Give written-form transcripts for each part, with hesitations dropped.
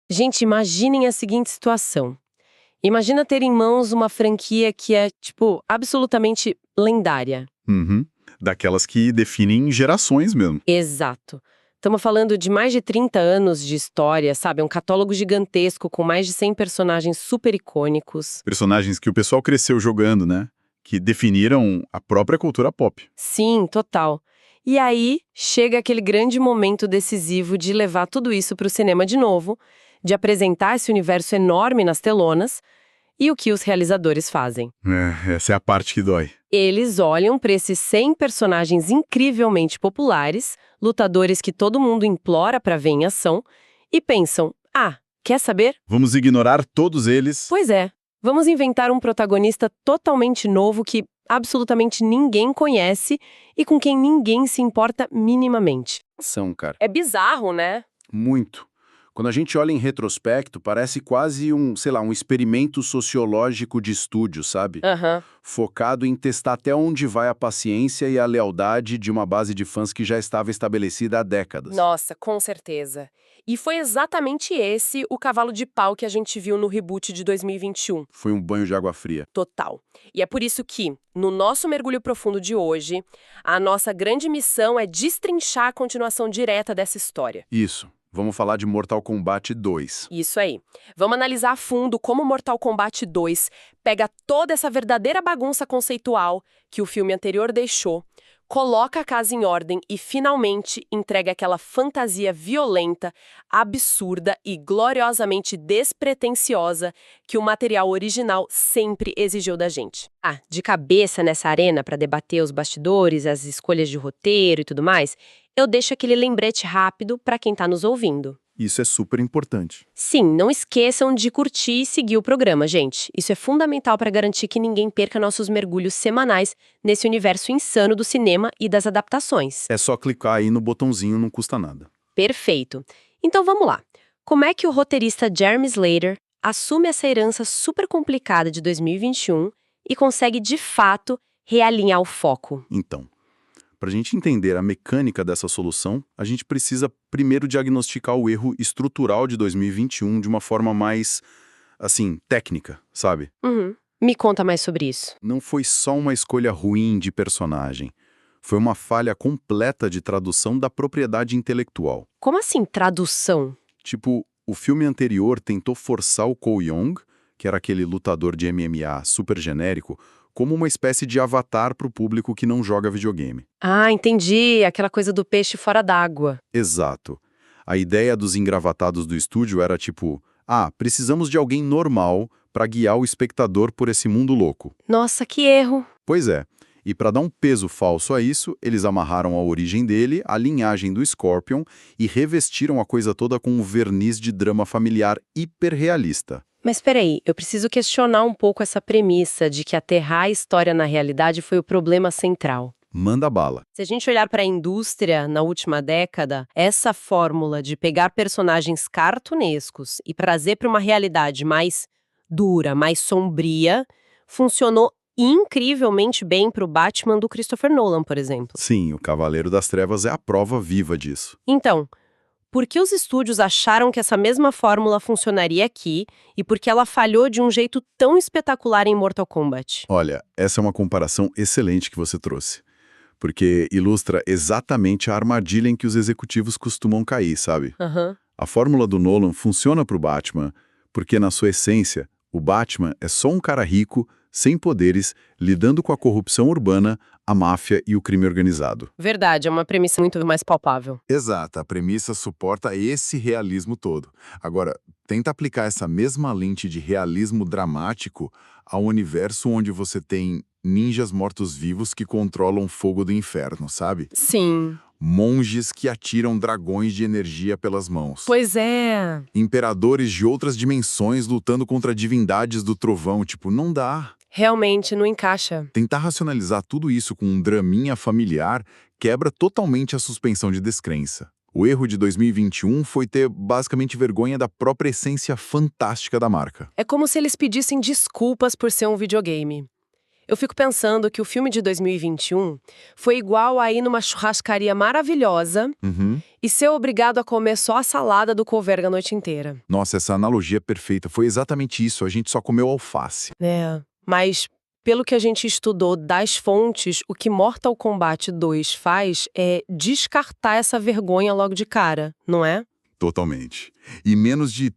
Gente, imaginem a seguinte situação. Imagina ter em mãos uma franquia que é, tipo, absolutamente lendária. Uhum. Daquelas que definem gerações mesmo. Exato. Estamos falando de mais de 30 anos de história, sabe? Um catálogo gigantesco com mais de 100 personagens super icônicos. Personagens que o pessoal cresceu jogando, né? Que definiram a própria cultura pop. Sim, total. E aí chega aquele grande momento decisivo de levar tudo isso para o cinema de novo, de apresentar esse universo enorme nas telonas. E o que os realizadores fazem? Essa é a parte que dói. Eles olham para esses 100 personagens incrivelmente populares, lutadores que todo mundo implora para ver em ação, e pensam: ah, quer saber? Vamos ignorar todos eles. Pois é, vamos inventar um protagonista totalmente novo que absolutamente ninguém conhece e com quem ninguém se importa minimamente. São, cara. É bizarro, né? Muito. Quando a gente olha em retrospecto, parece quase um experimento sociológico de estúdio, sabe? Aham. Focado em testar até onde vai a paciência e a lealdade de uma base de fãs que já estava estabelecida há décadas. Nossa, com certeza. E foi exatamente esse o cavalo de pau que a gente viu no reboot de 2021. Foi um banho de água fria. Total. E é por isso que, no nosso mergulho profundo de hoje, a nossa grande missão é destrinchar a continuação direta dessa história. Isso. Vamos falar de Mortal Kombat 2. Isso aí. Vamos analisar a fundo como Mortal Kombat 2 pega toda essa verdadeira bagunça conceitual que o filme anterior deixou, coloca a casa em ordem e, finalmente, entrega aquela fantasia violenta, absurda e gloriosamente despretensiosa que o material original sempre exigiu da gente. Ah, de cabeça nessa arena para debater os bastidores, as escolhas de roteiro e tudo mais, eu deixo aquele lembrete rápido para quem está nos ouvindo. Isso é super importante. Sim, não esqueçam de curtir e seguir o programa, gente. Isso é fundamental para garantir que ninguém perca nossos mergulhos semanais nesse universo insano do cinema e das adaptações. É só clicar aí no botãozinho, não custa nada. Perfeito. Então vamos lá. Como é que o roteirista Jeremy Slater assume essa herança super complicada de 2021 e consegue, de fato, realinhar o foco? Então, para a gente entender a mecânica dessa solução, a gente precisa primeiro diagnosticar o erro estrutural de 2021 de uma forma mais, técnica, sabe? Me conta mais sobre isso. Não foi só uma escolha ruim de personagem. Foi uma falha completa de tradução da propriedade intelectual. Como assim tradução? Tipo, o filme anterior tentou forçar o Cole Young, que era aquele lutador de MMA super genérico, como uma espécie de avatar para o público que não joga videogame. Ah, entendi. Aquela coisa do peixe fora d'água. Exato. A ideia dos engravatados do estúdio era tipo, precisamos de alguém normal para guiar o espectador por esse mundo louco. Nossa, que erro. Pois é. E para dar um peso falso a isso, eles amarraram a origem dele, a linhagem do Scorpion e revestiram a coisa toda com um verniz de drama familiar hiperrealista. Mas peraí, eu preciso questionar um pouco essa premissa de que aterrar a história na realidade foi o problema central. Manda bala. Se a gente olhar para a indústria na última década, essa fórmula de pegar personagens cartunescos e trazer para uma realidade mais dura, mais sombria, funcionou incrivelmente bem para o Batman do Christopher Nolan, por exemplo. Sim, o Cavaleiro das Trevas é a prova viva disso. Então, por que os estúdios acharam que essa mesma fórmula funcionaria aqui e por que ela falhou de um jeito tão espetacular em Mortal Kombat? Olha, essa é uma comparação excelente que você trouxe. Porque ilustra exatamente a armadilha em que os executivos costumam cair, sabe? A fórmula do Nolan funciona para o Batman porque, na sua essência, o Batman é só um cara rico, sem poderes, lidando com a corrupção urbana, a máfia e o crime organizado. Verdade, é uma premissa muito mais palpável. Exato, a premissa suporta esse realismo todo. Agora, tenta aplicar essa mesma lente de realismo dramático ao universo onde você tem ninjas mortos-vivos que controlam fogo do inferno, sabe? Sim. Monges que atiram dragões de energia pelas mãos. Pois é. Imperadores de outras dimensões lutando contra divindades do trovão, não dá. Realmente não encaixa. Tentar racionalizar tudo isso com um draminha familiar quebra totalmente a suspensão de descrença. O erro de 2021 foi ter basicamente vergonha da própria essência fantástica da marca. É como se eles pedissem desculpas por ser um videogame. Eu fico pensando que o filme de 2021 foi igual a ir numa churrascaria maravilhosa e ser obrigado a comer só a salada do couve-flor a noite inteira. Nossa, essa analogia é perfeita. Foi exatamente isso. A gente só comeu alface. Mas pelo que a gente estudou das fontes, o que Mortal Kombat 2 faz é descartar essa vergonha logo de cara, não é? Totalmente. E menos de,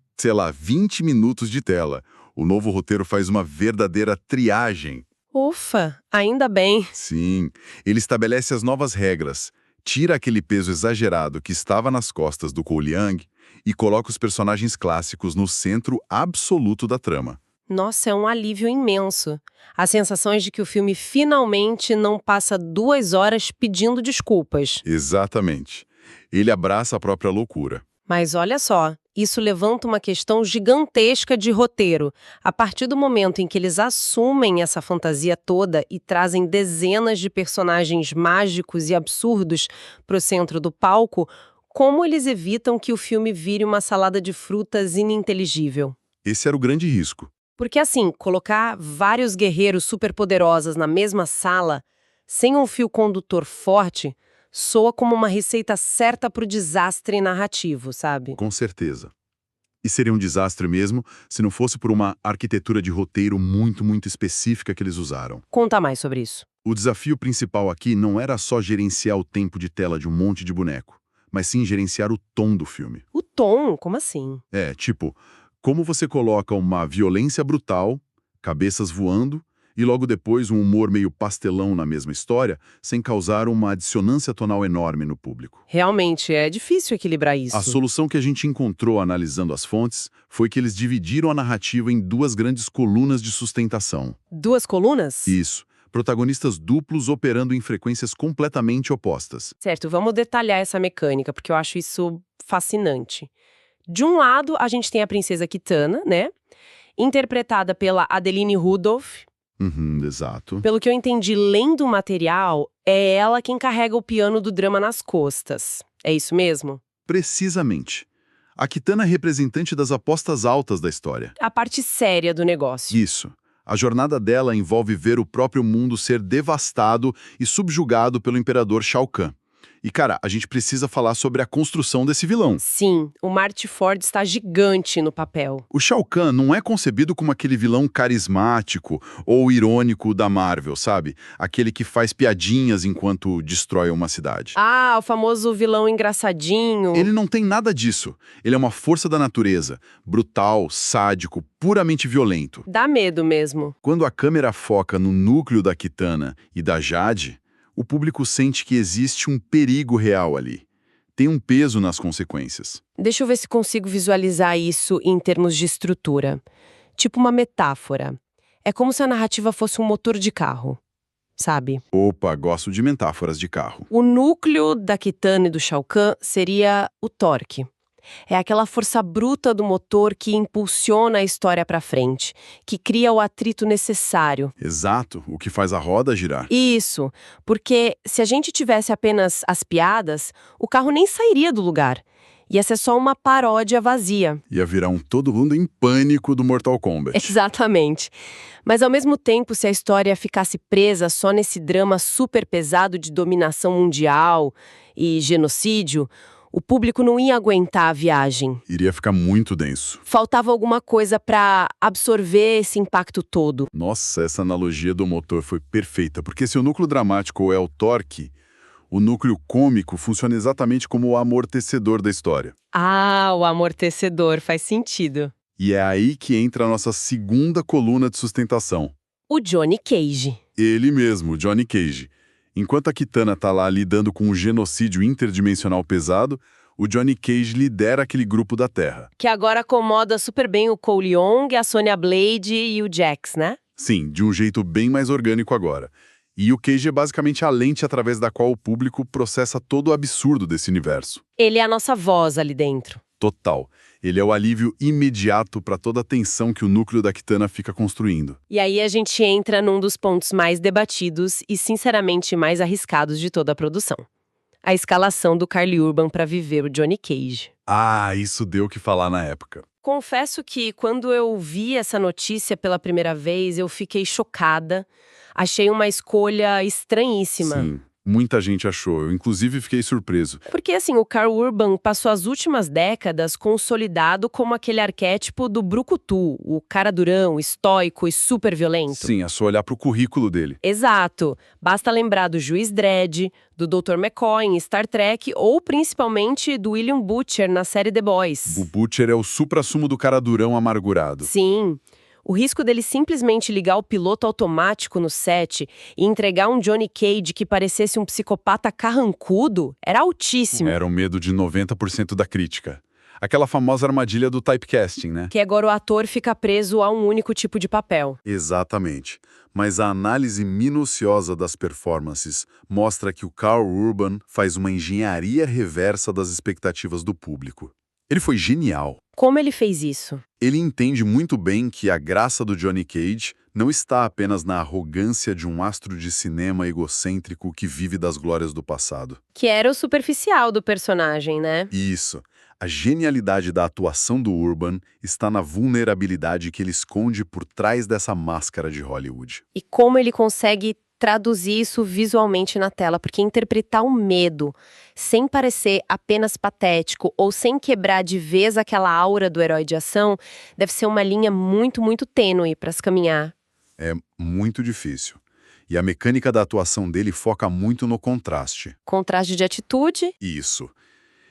20 minutos de tela. O novo roteiro faz uma verdadeira triagem. Ufa, ainda bem. Sim, ele estabelece as novas regras, tira aquele peso exagerado que estava nas costas do Cole Young e coloca os personagens clássicos no centro absoluto da trama. Nossa, é um alívio imenso. A sensação é de que o filme finalmente não passa 2 horas pedindo desculpas. Exatamente. Ele abraça a própria loucura. Mas olha só, isso levanta uma questão gigantesca de roteiro. A partir do momento em que eles assumem essa fantasia toda e trazem dezenas de personagens mágicos e absurdos para o centro do palco, como eles evitam que o filme vire uma salada de frutas ininteligível? Esse era o grande risco. Porque assim, colocar vários guerreiros superpoderosos na mesma sala, sem um fio condutor forte, soa como uma receita certa para o desastre narrativo, sabe? Com certeza. E seria um desastre mesmo se não fosse por uma arquitetura de roteiro muito específica que eles usaram. Conta mais sobre isso. O desafio principal aqui não era só gerenciar o tempo de tela de um monte de boneco, mas sim gerenciar o tom do filme. O tom? Como assim? Como você coloca uma violência brutal, cabeças voando, e logo depois um humor meio pastelão na mesma história, sem causar uma dissonância tonal enorme no público. Realmente, é difícil equilibrar isso. A solução que a gente encontrou analisando as fontes foi que eles dividiram a narrativa em 2 grandes colunas de sustentação. 2 colunas? Isso. Protagonistas duplos operando em frequências completamente opostas. Certo, vamos detalhar essa mecânica, porque eu acho isso fascinante. De um lado, a gente tem a princesa Kitana, né? Interpretada pela Adeline Rudolph. Exato. Pelo que eu entendi lendo o material, é ela quem carrega o piano do drama nas costas. É isso mesmo? Precisamente. A Kitana é representante das apostas altas da história. A parte séria do negócio. Isso. A jornada dela envolve ver o próprio mundo ser devastado e subjugado pelo imperador Shao Kahn. E, cara, a gente precisa falar sobre a construção desse vilão. Sim, o Marty Ford está gigante no papel. O Shao Kahn não é concebido como aquele vilão carismático ou irônico da Marvel, sabe? Aquele que faz piadinhas enquanto destrói uma cidade. Ah, o famoso vilão engraçadinho. Ele não tem nada disso. Ele é uma força da natureza, brutal, sádico, puramente violento. Dá medo mesmo. Quando a câmera foca no núcleo da Kitana e da Jade, o público sente que existe um perigo real ali. Tem um peso nas consequências. Deixa eu ver se consigo visualizar isso em termos de estrutura. Tipo uma metáfora. É como se a narrativa fosse um motor de carro, sabe? Opa, gosto de metáforas de carro. O núcleo da Kitana e do Shao Kahn seria o torque. É aquela força bruta do motor que impulsiona a história para frente, que cria o atrito necessário. Exato, o que faz a roda girar. Isso, porque se a gente tivesse apenas as piadas, o carro nem sairia do lugar. Ia ser só uma paródia vazia. Ia virar um todo mundo em pânico do Mortal Kombat. Exatamente. Mas ao mesmo tempo, se a história ficasse presa só nesse drama super pesado de dominação mundial e genocídio, o público não ia aguentar a viagem. Iria ficar muito denso. Faltava alguma coisa para absorver esse impacto todo. Nossa, essa analogia do motor foi perfeita, porque se o núcleo dramático é o torque, o núcleo cômico funciona exatamente como o amortecedor da história. Ah, o amortecedor, faz sentido. E é aí que entra a nossa segunda coluna de sustentação. O Johnny Cage. Ele mesmo, Johnny Cage. Enquanto a Kitana tá lá lidando com um genocídio interdimensional pesado, o Johnny Cage lidera aquele grupo da Terra. Que agora acomoda super bem o Cole Young, a Sonya Blade e o Jax, né? Sim, de um jeito bem mais orgânico agora. E o Cage é basicamente a lente através da qual o público processa todo o absurdo desse universo. Ele é a nossa voz ali dentro. Total. Ele é o alívio imediato para toda a tensão que o núcleo da Kitana fica construindo. E aí a gente entra num dos pontos mais debatidos e, sinceramente, mais arriscados de toda a produção. A escalação do Karl Urban para viver o Johnny Cage. Ah, isso deu o que falar na época. Confesso que, quando eu vi essa notícia pela primeira vez, eu fiquei chocada. Achei uma escolha estranhíssima. Sim, muita gente achou. Eu, inclusive, fiquei surpreso. Porque, assim, o Karl Urban passou as últimas décadas consolidado como aquele arquétipo do brucutu, o cara durão, estoico e super violento. Sim, é só olhar pro currículo dele. Exato. Basta lembrar do Juiz Dredd, do Dr. McCoy em Star Trek ou, principalmente, do William Butcher na série The Boys. O Butcher é o suprassumo do cara durão amargurado. Sim. O risco dele simplesmente ligar o piloto automático no set e entregar um Johnny Cage que parecesse um psicopata carrancudo era altíssimo. Era o medo de 90% da crítica. Aquela famosa armadilha do typecasting, né? Que agora o ator fica preso a um único tipo de papel. Exatamente. Mas a análise minuciosa das performances mostra que o Karl Urban faz uma engenharia reversa das expectativas do público. Ele foi genial. Como ele fez isso? Ele entende muito bem que a graça do Johnny Cage não está apenas na arrogância de um astro de cinema egocêntrico que vive das glórias do passado. Que era o superficial do personagem, né? Isso. A genialidade da atuação do Urban está na vulnerabilidade que ele esconde por trás dessa máscara de Hollywood. E como ele consegue traduzir isso visualmente na tela, porque interpretar o medo sem parecer apenas patético ou sem quebrar de vez aquela aura do herói de ação, deve ser uma linha muito, muito tênue para se caminhar. É muito difícil. E a mecânica da atuação dele foca muito no contraste. Contraste de atitude. Isso.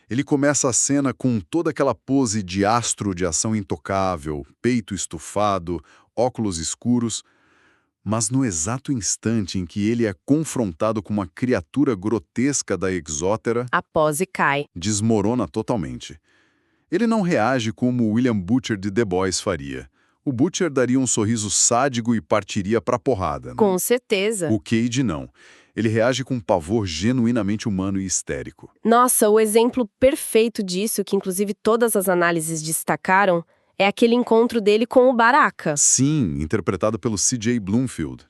Ele começa a cena com toda aquela pose de astro de ação intocável, peito estufado, óculos escuros, mas no exato instante em que ele é confrontado com uma criatura grotesca da exótera, A pose cai. desmorona totalmente. Ele não reage como William Butcher de The Boys faria. O Butcher daria um sorriso sádico e partiria pra porrada. Né? Com certeza. O Cage não. Ele reage com um pavor genuinamente humano e histérico. Nossa, o exemplo perfeito disso, que inclusive todas as análises destacaram, é aquele encontro dele com o Baraka. Sim, interpretado pelo C.J. Bloomfield.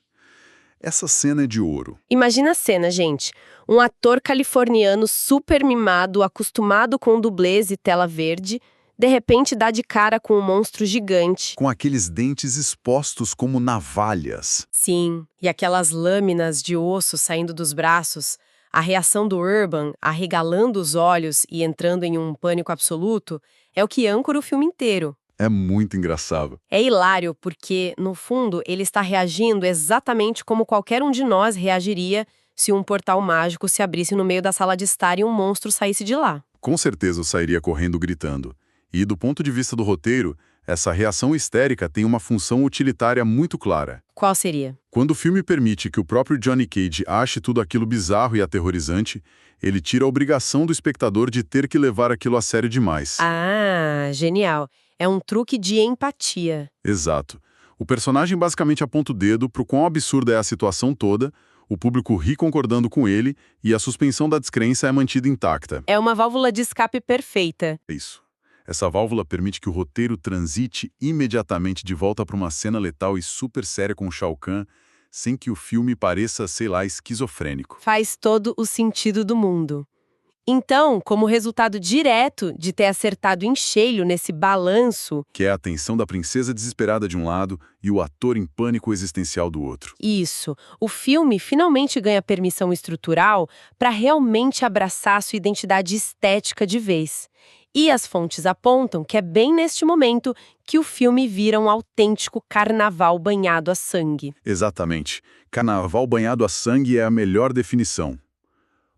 Essa cena é de ouro. Imagina a cena, gente. Um ator californiano super mimado, acostumado com dublês e tela verde, de repente dá de cara com um monstro gigante. Com aqueles dentes expostos como navalhas. Sim, e aquelas lâminas de osso saindo dos braços. A reação do Urban, arregalando os olhos e entrando em um pânico absoluto, é o que âncora o filme inteiro. É muito engraçado. É hilário porque, no fundo, ele está reagindo exatamente como qualquer um de nós reagiria se um portal mágico se abrisse no meio da sala de estar e um monstro saísse de lá. Com certeza eu sairia correndo gritando. E, do ponto de vista do roteiro, essa reação histérica tem uma função utilitária muito clara. Qual seria? Quando o filme permite que o próprio Johnny Cage ache tudo aquilo bizarro e aterrorizante, ele tira a obrigação do espectador de ter que levar aquilo a sério demais. Ah, genial. É um truque de empatia. Exato. O personagem basicamente aponta o dedo pro quão absurda é a situação toda, o público ri concordando com ele e a suspensão da descrença é mantida intacta. É uma válvula de escape perfeita. É isso. Essa válvula permite que o roteiro transite imediatamente de volta para uma cena letal e super séria com o Shao Kahn, sem que o filme pareça, sei lá, esquizofrênico. Faz todo o sentido do mundo. Então, como resultado direto de ter acertado em cheio nesse balanço... Que é a tensão da princesa desesperada de um lado e o ator em pânico existencial do outro. Isso. O filme finalmente ganha permissão estrutural para realmente abraçar sua identidade estética de vez. E as fontes apontam que é bem neste momento que o filme vira um autêntico carnaval banhado a sangue. Exatamente. Carnaval banhado a sangue é a melhor definição.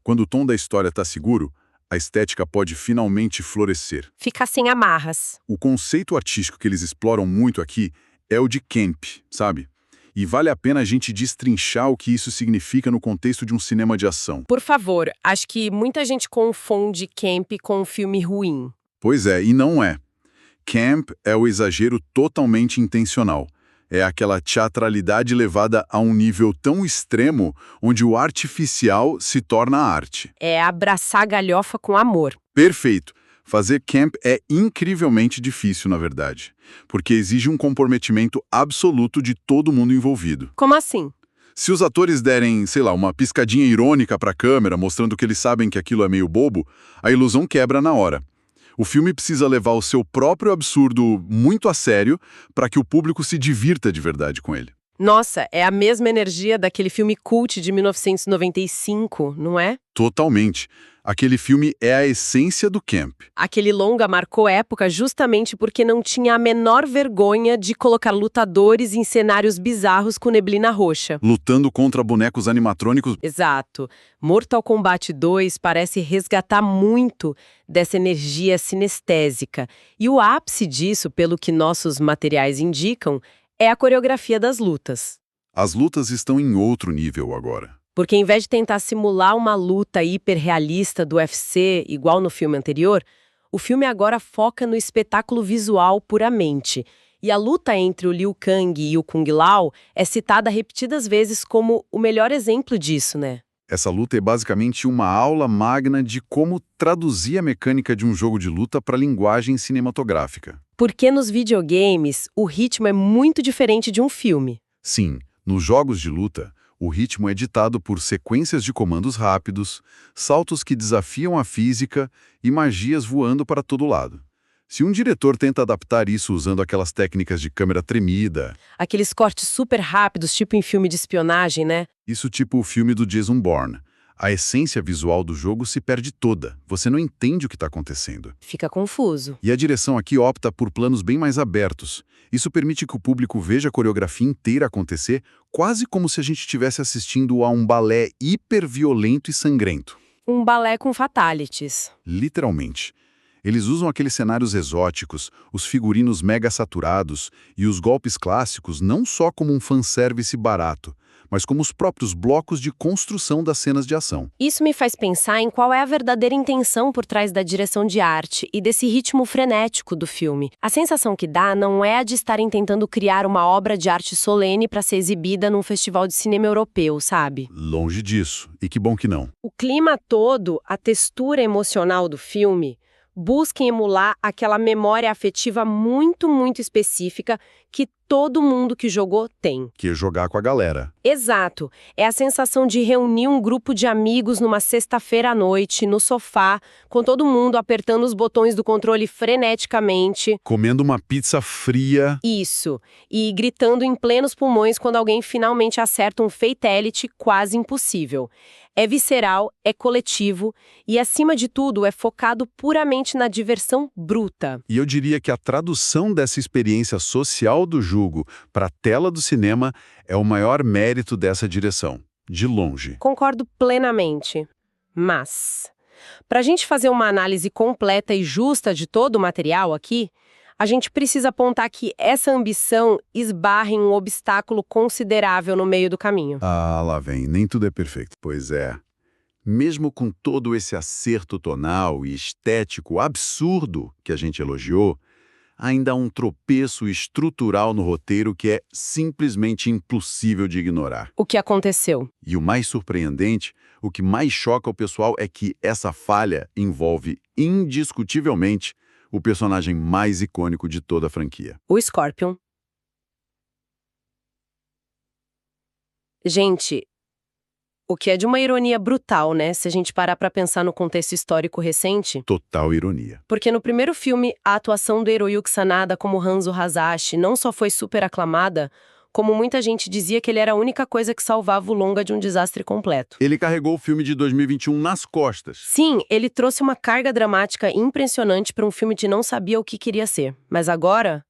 Quando o tom da história está seguro, a estética pode finalmente florescer. Ficar sem amarras. O conceito artístico que eles exploram muito aqui é o de camp, sabe? E vale a pena a gente destrinchar o que isso significa no contexto de um cinema de ação. Por favor, acho que muita gente confunde camp com um filme ruim. Pois é, e não é. Camp é o exagero totalmente intencional. É aquela teatralidade levada a um nível tão extremo onde o artificial se torna arte. É abraçar a galhofa com amor. Perfeito. Fazer camp é incrivelmente difícil, na verdade, porque exige um comprometimento absoluto de todo mundo envolvido. Como assim? Se os atores derem, sei lá, uma piscadinha irônica para a câmera, mostrando que eles sabem que aquilo é meio bobo, a ilusão quebra na hora. O filme precisa levar o seu próprio absurdo muito a sério para que o público se divirta de verdade com ele. Nossa, é a mesma energia daquele filme cult de 1995, não é? Totalmente. Aquele filme é a essência do camp. Aquele longa marcou época justamente porque não tinha a menor vergonha de colocar lutadores em cenários bizarros com neblina roxa. Lutando contra bonecos animatrônicos. Exato. Mortal Kombat 2 parece resgatar muito dessa energia sinestésica. E o ápice disso, pelo que nossos materiais indicam, é a coreografia das lutas. As lutas estão em outro nível agora. Porque em vez de tentar simular uma luta hiperrealista do UFC, igual no filme anterior, o filme agora foca no espetáculo visual puramente. E a luta entre o Liu Kang e o Kung Lao é citada repetidas vezes como o melhor exemplo disso, né? Essa luta é basicamente uma aula magna de como traduzir a mecânica de um jogo de luta para a linguagem cinematográfica. Porque nos videogames, o ritmo é muito diferente de um filme. Sim, nos jogos de luta, o ritmo é ditado por sequências de comandos rápidos, saltos que desafiam a física e magias voando para todo lado. Se um diretor tenta adaptar isso usando aquelas técnicas de câmera tremida... Aqueles cortes super rápidos, tipo em filme de espionagem, né? Isso tipo o filme do Jason Bourne. A essência visual do jogo se perde toda. Você não entende o que está acontecendo. Fica confuso. E a direção aqui opta por planos bem mais abertos. Isso permite que o público veja a coreografia inteira acontecer, quase como se a gente estivesse assistindo a um balé hiperviolento e sangrento. Um balé com fatalities. Literalmente. Eles usam aqueles cenários exóticos, os figurinos mega saturados e os golpes clássicos não só como um fanservice barato, mas como os próprios blocos de construção das cenas de ação. Isso me faz pensar em qual é a verdadeira intenção por trás da direção de arte e desse ritmo frenético do filme. A sensação que dá não é a de estarem tentando criar uma obra de arte solene para ser exibida num festival de cinema europeu, sabe? Longe disso. E que bom que não. O clima todo, a textura emocional do filme, busquem emular aquela memória afetiva muito, muito específica que todo mundo que jogou tem. Que é jogar com a galera. Exato. É a sensação de reunir um grupo de amigos numa sexta-feira à noite, no sofá, com todo mundo apertando os botões do controle freneticamente. Comendo uma pizza fria. Isso. E gritando em plenos pulmões quando alguém finalmente acerta um fatality quase impossível. É visceral, é coletivo e, acima de tudo, é focado puramente na diversão bruta. E eu diria que a tradução dessa experiência social do jogo para a tela do cinema é o maior mérito dessa direção, de longe. Concordo plenamente. Mas, para a gente fazer uma análise completa e justa de todo o material aqui, a gente precisa apontar que essa ambição esbarra em um obstáculo considerável no meio do caminho. Ah, lá vem, nem tudo é perfeito. Pois é. Mesmo com todo esse acerto tonal e estético absurdo que a gente elogiou, ainda há um tropeço estrutural no roteiro que é simplesmente impossível de ignorar. O que aconteceu? E o mais surpreendente, o que mais choca o pessoal é que essa falha envolve indiscutivelmente o personagem mais icônico de toda a franquia. O Scorpion. Gente, o que é de uma ironia brutal, né? Se a gente parar pra pensar no contexto histórico recente. Total ironia. Porque no primeiro filme, a atuação do Hiroyuki Sanada como Hanzo Hasashi não só foi super aclamada, como muita gente dizia que ele era a única coisa que salvava o longa de um desastre completo. Ele carregou o filme de 2021 nas costas. Sim, ele trouxe uma carga dramática impressionante para um filme que não sabia o que queria ser. Mas agora,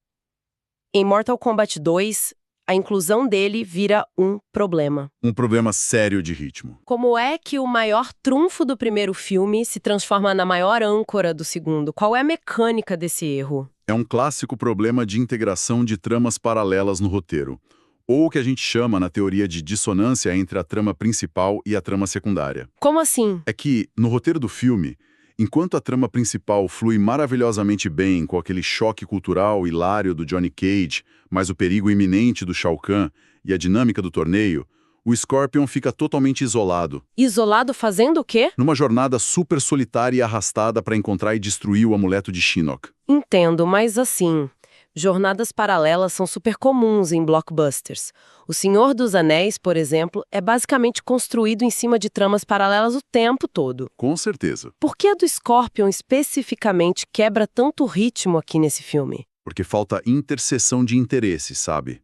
em Mortal Kombat 2, a inclusão dele vira um problema. Um problema sério de ritmo. Como é que o maior trunfo do primeiro filme se transforma na maior âncora do segundo? Qual é a mecânica desse erro? É um clássico problema de integração de tramas paralelas no roteiro, ou o que a gente chama na teoria de dissonância entre a trama principal e a trama secundária. Como assim? É que, no roteiro do filme, enquanto a trama principal flui maravilhosamente bem com aquele choque cultural hilário do Johnny Cage, mas o perigo iminente do Shao Kahn e a dinâmica do torneio, o Scorpion fica totalmente isolado. Isolado fazendo o quê? Numa jornada super solitária e arrastada para encontrar e destruir o amuleto de Shinnok. Entendo, mas assim, jornadas paralelas são super comuns em blockbusters. O Senhor dos Anéis, por exemplo, é basicamente construído em cima de tramas paralelas o tempo todo. Com certeza. Por que a do Scorpion especificamente quebra tanto ritmo aqui nesse filme? Porque falta interseção de interesses, sabe?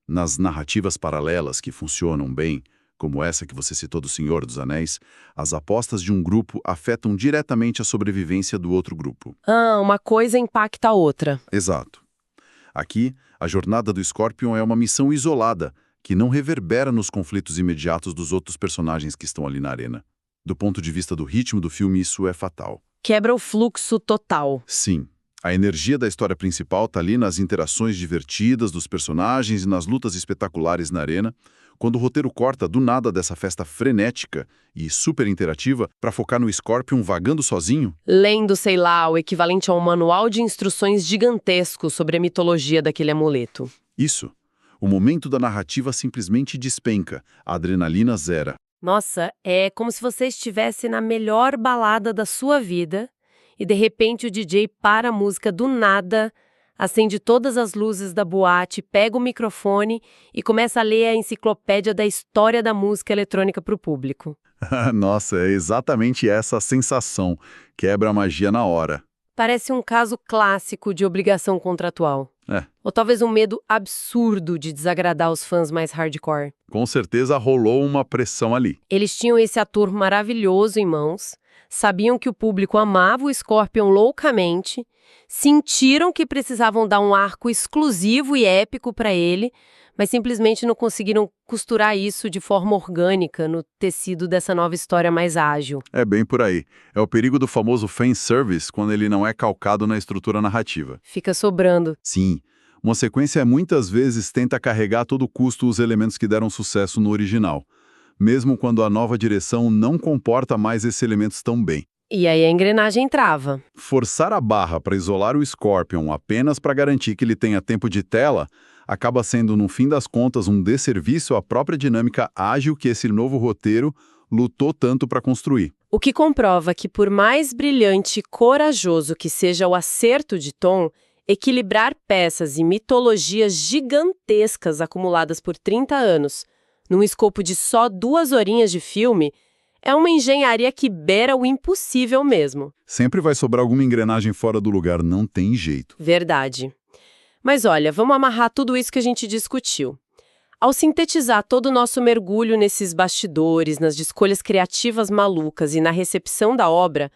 Nas narrativas paralelas que funcionam bem, como essa que você citou do Senhor dos Anéis, as apostas de um grupo afetam diretamente a sobrevivência do outro grupo. Ah, uma coisa impacta a outra. Exato. Aqui, a jornada do Scorpion é uma missão isolada, que não reverbera nos conflitos imediatos dos outros personagens que estão ali na arena. Do ponto de vista do ritmo do filme, isso é fatal. Quebra o fluxo total. Sim. A energia da história principal está ali nas interações divertidas dos personagens e nas lutas espetaculares na arena, quando o roteiro corta do nada dessa festa frenética e super interativa para focar no Scorpion vagando sozinho. Lendo, sei lá, o equivalente a um manual de instruções gigantesco sobre a mitologia daquele amuleto. Isso. O momento da narrativa simplesmente despenca, a adrenalina zera. Nossa, é como se você estivesse na melhor balada da sua vida e de repente o DJ para a música do nada, acende todas as luzes da boate, pega o microfone e começa a ler a enciclopédia da história da música eletrônica para o público. Nossa, é exatamente essa a sensação. Quebra a magia na hora. Parece um caso clássico de obrigação contratual. É. Ou talvez um medo absurdo de desagradar os fãs mais hardcore. Com certeza rolou uma pressão ali. Eles tinham esse ator maravilhoso em mãos, sabiam que o público amava o Scorpion loucamente, sentiram que precisavam dar um arco exclusivo e épico para ele, mas simplesmente não conseguiram costurar isso de forma orgânica no tecido dessa nova história mais ágil. É bem por aí. É o perigo do famoso fanservice quando ele não é calcado na estrutura narrativa. Fica sobrando. Sim. Uma sequência muitas vezes tenta carregar a todo custo os elementos que deram sucesso no original, mesmo quando a nova direção não comporta mais esses elementos tão bem. E aí a engrenagem trava. Forçar a barra para isolar o Scorpion apenas para garantir que ele tenha tempo de tela acaba sendo, no fim das contas, um desserviço à própria dinâmica ágil que esse novo roteiro lutou tanto para construir. O que comprova que, por mais brilhante e corajoso que seja o acerto de tom, equilibrar peças e mitologias gigantescas acumuladas por 30 anos, num escopo de só 2 horinhas de filme, é uma engenharia que beira o impossível mesmo. Sempre vai sobrar alguma engrenagem fora do lugar, não tem jeito. Verdade. Mas olha, vamos amarrar tudo isso que a gente discutiu. Ao sintetizar todo o nosso mergulho nesses bastidores, nas escolhas criativas malucas e na recepção da obra,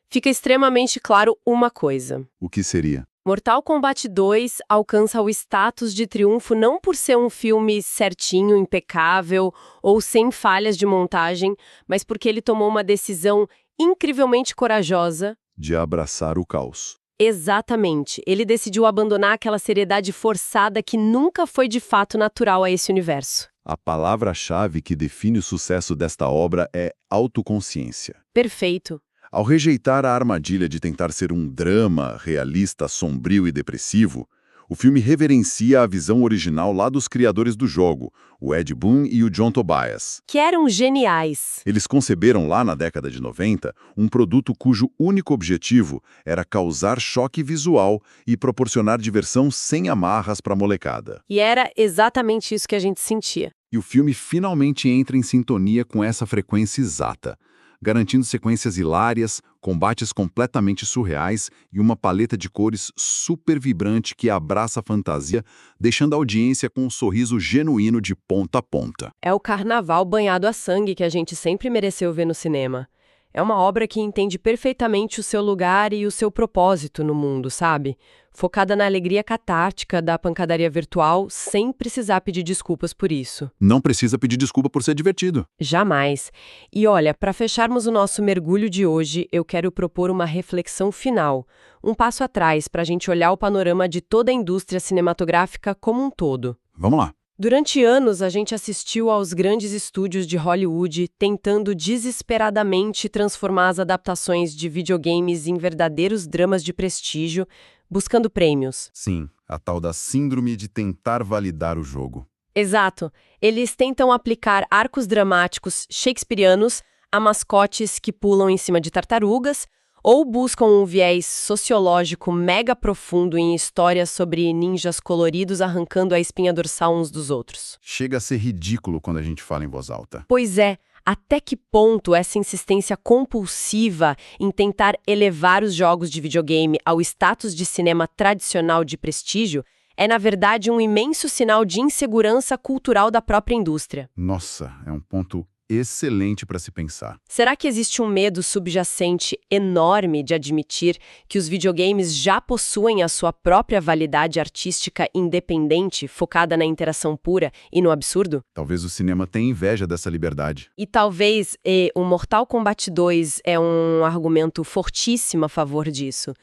fica extremamente claro uma coisa. O que seria? Mortal Kombat 2 alcança o status de triunfo não por ser um filme certinho, impecável ou sem falhas de montagem, mas porque ele tomou uma decisão incrivelmente corajosa De abraçar o caos. Exatamente. Ele decidiu abandonar aquela seriedade forçada que nunca foi de fato natural a esse universo. A palavra-chave que define o sucesso desta obra é autoconsciência. Perfeito. Ao rejeitar a armadilha de tentar ser um drama realista, sombrio e depressivo, o filme reverencia a visão original lá dos criadores do jogo, o Ed Boon e o John Tobias. Que eram geniais. Eles conceberam lá na década de 90 um produto cujo único objetivo era causar choque visual e proporcionar diversão sem amarras para a molecada. E era exatamente isso que a gente sentia. E o filme finalmente entra em sintonia com essa frequência exata, garantindo sequências hilárias, combates completamente surreais e uma paleta de cores super vibrante que abraça a fantasia, deixando a audiência com um sorriso genuíno de ponta a ponta. É o carnaval banhado a sangue que a gente sempre mereceu ver no cinema. É uma obra que entende perfeitamente o seu lugar e o seu propósito no mundo, sabe? Focada na alegria catártica da pancadaria virtual, sem precisar pedir desculpas por isso. Não precisa pedir desculpa por ser divertido. Jamais. E olha, para fecharmos o nosso mergulho de hoje, eu quero propor uma reflexão final. Um passo atrás para a gente olhar o panorama de toda a indústria cinematográfica como um todo. Vamos lá. Durante anos, a gente assistiu aos grandes estúdios de Hollywood tentando desesperadamente transformar as adaptações de videogames em verdadeiros dramas de prestígio, buscando prêmios. Sim, a tal da síndrome de tentar validar o jogo. Exato. Eles tentam aplicar arcos dramáticos shakespearianos a mascotes que pulam em cima de tartarugas, ou buscam um viés sociológico mega profundo em histórias sobre ninjas coloridos arrancando a espinha dorsal uns dos outros. Chega a ser ridículo quando a gente fala em voz alta. Pois é, até que ponto essa insistência compulsiva em tentar elevar os jogos de videogame ao status de cinema tradicional de prestígio é, na verdade, um imenso sinal de insegurança cultural da própria indústria. Nossa, é um ponto excelente para se pensar. Será que existe um medo subjacente enorme de admitir que os videogames já possuem a sua própria validade artística independente, focada na interação pura e no absurdo? Talvez o cinema tenha inveja dessa liberdade. E talvez o Mortal Kombat 2 é um argumento fortíssimo a favor disso.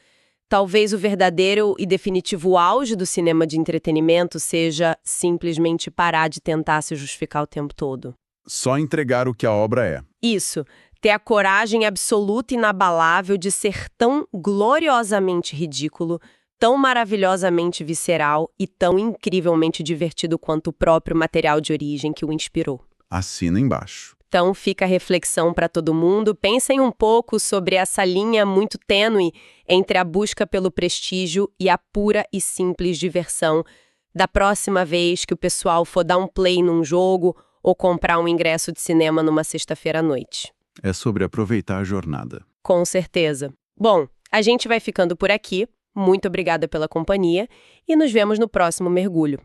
Talvez o verdadeiro e definitivo auge do cinema de entretenimento seja simplesmente parar de tentar se justificar o tempo todo. Só entregar o que a obra é. Isso, ter a coragem absoluta e inabalável de ser tão gloriosamente ridículo, tão maravilhosamente visceral e tão incrivelmente divertido quanto o próprio material de origem que o inspirou. Assina embaixo. Então fica a reflexão para todo mundo. Pensem um pouco sobre essa linha muito tênue entre a busca pelo prestígio e a pura e simples diversão. Da próxima vez que o pessoal for dar um play num jogo ou comprar um ingresso de cinema numa sexta-feira à noite. É sobre aproveitar a jornada. Com certeza. Bom, a gente vai ficando por aqui. Muito obrigada pela companhia e nos vemos no próximo mergulho.